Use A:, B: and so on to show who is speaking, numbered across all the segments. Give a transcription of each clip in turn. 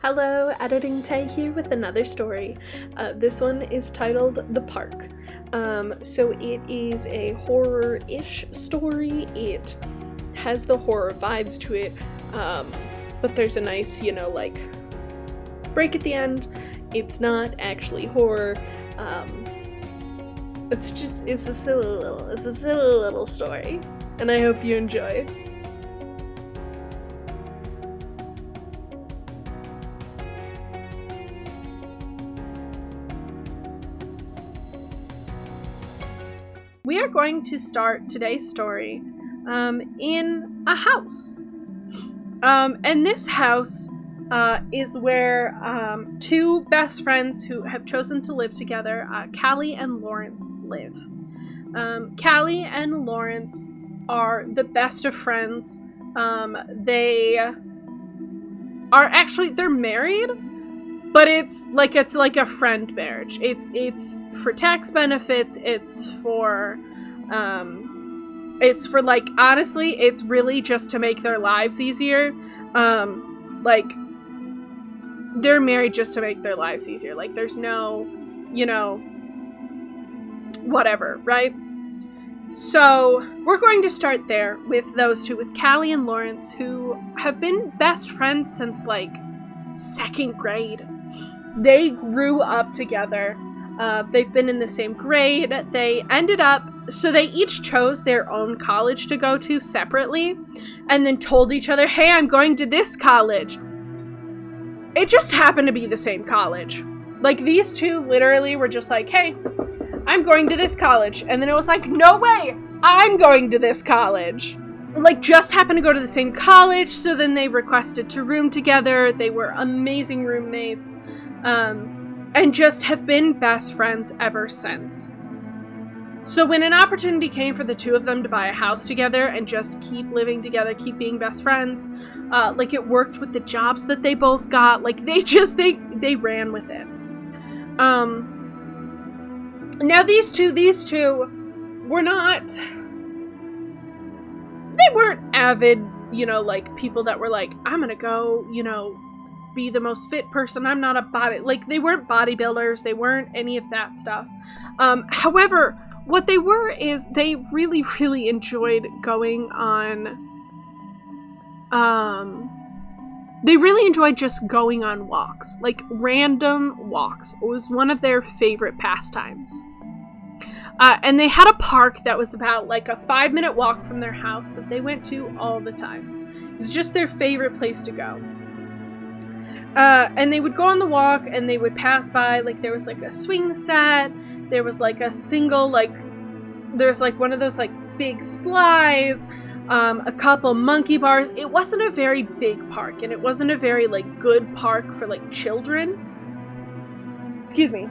A: Hello, Editing Tay here with another story. This one is titled The Park. So it is a horror-ish story. It has the horror vibes to it, but there's a nice, break at the end. It's not actually horror. It's a silly little story, and I hope you enjoy. We are going to start today's story in a house. And this house is where two best friends who have chosen to live together, Callie and Lawrence, live. Callie and Lawrence are the best of friends. They're married, but it's like a friend marriage. It's for tax benefits. It's for honestly, it's really just to make their lives easier. They're married just to make their lives easier. There's no, whatever, right? So we're going to start there with those two, with Callie and Lawrence, who have been best friends since second grade. They grew up together. They've been in the same grade. They each chose their own college to go to separately, and then told each other, hey, I'm going to this college. It just happened to be the same college. These two literally were just like, hey, I'm going to this college. And then it was like, no way, I'm going to this college. Just happened to go to the same college, so then they requested to room together. They were amazing roommates, and just have been best friends ever since. So when an opportunity came for the two of them to buy a house together and just keep living together, keep being best friends, it worked with the jobs that they both got. They ran with it. Now these two were not... They weren't avid, people that were I'm gonna go, be the most fit person. I'm not a body... they weren't bodybuilders. They weren't any of that stuff. However, what they were is they really, really enjoyed going on... They really enjoyed just going on walks. Random walks. It was one of their favorite pastimes. And they had a park that was about a 5-minute walk from their house that they went to all the time. It was just their favorite place to go. And they would go on the walk and they would pass by, there was a swing set, there was a single, there's one of those big slides, a couple monkey bars. It wasn't a very big park, and it wasn't a very good park for children. Excuse me.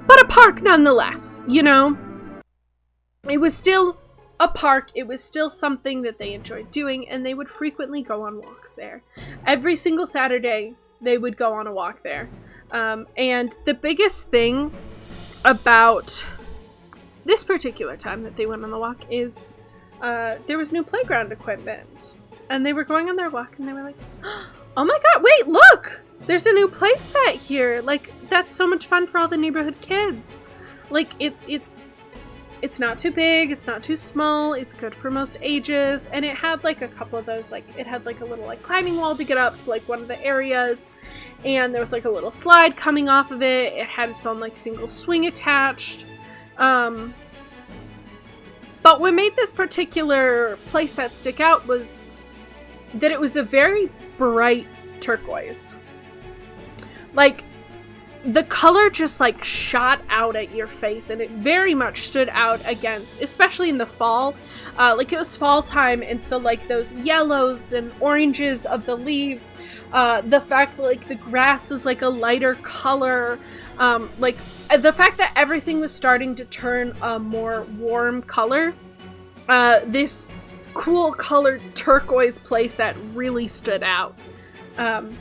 A: But a park nonetheless, It was still a park. It was still something that they enjoyed doing, and they would frequently go on walks there. Every single Saturday, they would go on a walk there. And the biggest thing about this particular time that they went on the walk is there was new playground equipment. And they were going on their walk, and they were like, oh my god, wait, look! There's a new play set here. That's so much fun for all the neighborhood kids. It's not too big, it's not too small, it's good for most ages, and it had a couple of those, it had a little climbing wall to get up to one of the areas, and there was a little slide coming off of it. It had its own single swing attached. But what made this particular playset stick out was that it was a very bright turquoise. The color just shot out at your face, and it very much stood out against, especially in the fall. It was fall time, and so those yellows and oranges of the leaves, the fact that the grass is a lighter color, the fact that everything was starting to turn a more warm color, this cool colored turquoise playset really stood out. And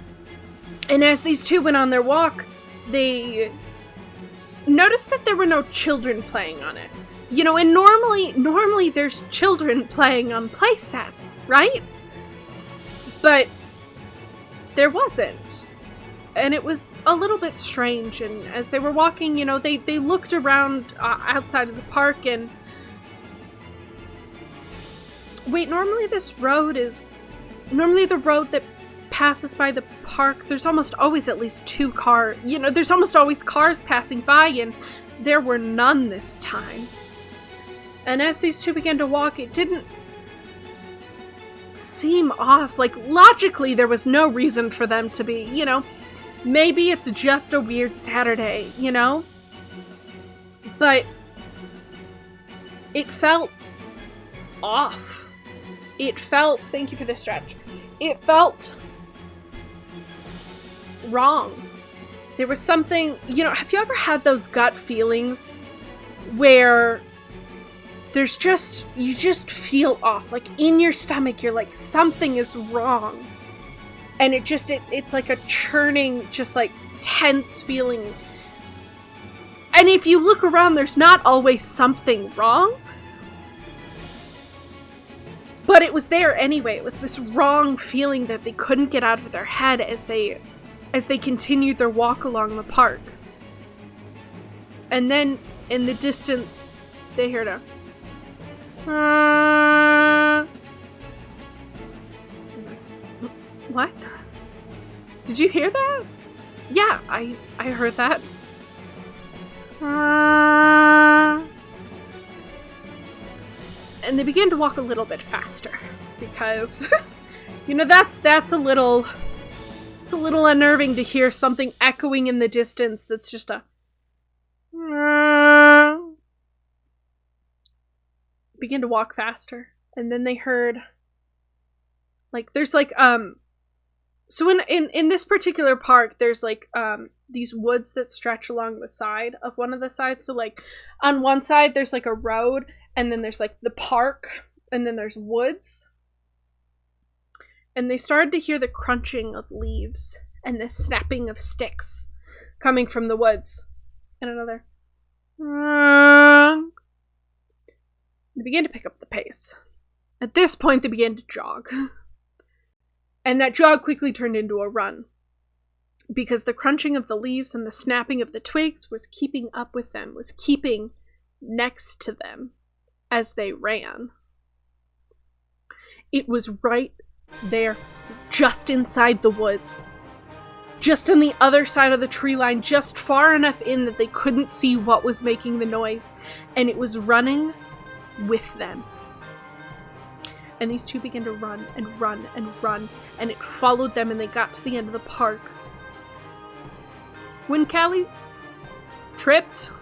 A: as these two went on their walk, they noticed that there were no children playing on it. And normally there's children playing on play sets, right? But there wasn't. And it was a little bit strange, and as they were walking, you know, they looked around outside of the park, and wait, normally the road that passes by the park, there's almost always at least two cars, you know, there's almost always cars passing by, and there were none this time. And as these two began to walk, it didn't seem off. Like, logically, there was no reason for them to be, you know, maybe it's just a weird Saturday, you know? But it felt off. It felt, thank you for the stretch, it felt wrong. There was something, you know, have you ever had those gut feelings where there's just, you just feel off, like in your stomach, you're like, something is wrong. And it's like a churning, just like tense feeling. And if you look around, there's not always something wrong. But it was there anyway. It was this wrong feeling that they couldn't get out of their head as they continued their walk along the park. And then, in the distance, they heard a... What? Did you hear that? Yeah, I heard that. And they began to walk a little bit faster because, you know, that's a little unnerving to hear something echoing in the distance that's just a... Begin to walk faster, and then they heard, like, there's like, so in this particular park, there's like, these woods that stretch along the side of one of the sides. So like, on one side, there's like a road, and then there's like the park, and then there's woods. And they started to hear the crunching of leaves and the snapping of sticks coming from the woods. And another. They began to pick up the pace. At this point, they began to jog. And that jog quickly turned into a run. Because the crunching of the leaves and the snapping of the twigs was keeping up with them, was keeping next to them as they ran. It was right there, just inside the woods. Just on the other side of the tree line, just far enough in that they couldn't see what was making the noise. And it was running with them. And these two began to run and run and run, and it followed them, and they got to the end of the park. When Callie tripped,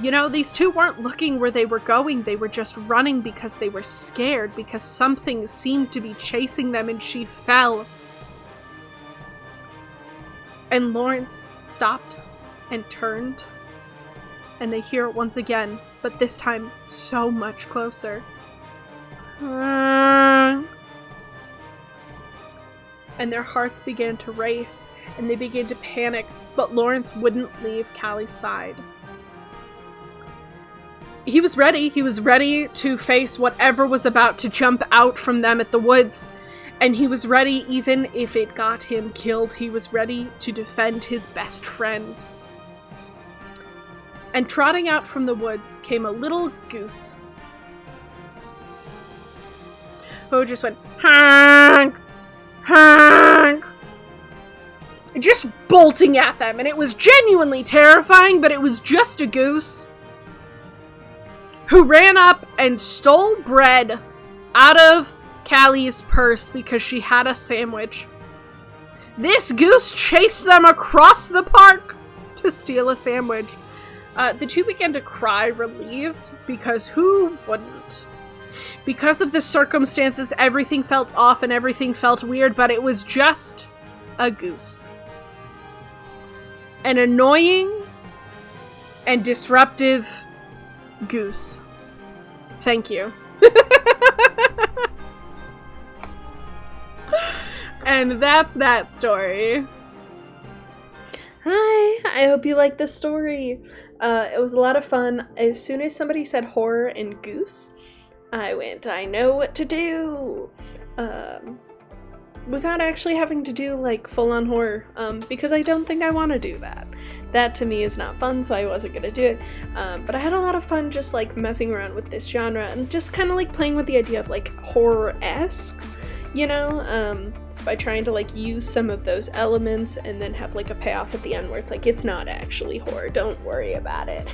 A: you know, these two weren't looking where they were going, they were just running because they were scared, because something seemed to be chasing them, and she fell. And Lawrence stopped and turned, and they hear it once again, but this time so much closer. And their hearts began to race, and they began to panic, but Lawrence wouldn't leave Callie's side. He was ready to face whatever was about to jump out from them at the woods, and he was ready even if it got him killed. He was ready to defend his best friend. And trotting out from the woods came a little goose who just went, honk, honk, just bolting at them. And it was genuinely terrifying, but it was just a goose who ran up and stole bread out of Callie's purse because she had a sandwich. This goose chased them across the park to steal a sandwich. The two began to cry, relieved, because who wouldn't? Because of the circumstances, everything felt off and everything felt weird, but it was just a goose. An annoying and disruptive goose. Thank you. And that's that story. Hi, I hope you liked this story. It was a lot of fun. As soon as somebody said horror and goose, I went, I know what to do. without actually having to do like full-on horror, because I don't think I want to do that. That to me is not fun, so I wasn't gonna do it. But I had a lot of fun just like messing around with this genre and just kind of like playing with the idea of like horror-esque, you know, by trying to like use some of those elements and then have like a payoff at the end where it's like, it's not actually horror, don't worry about it.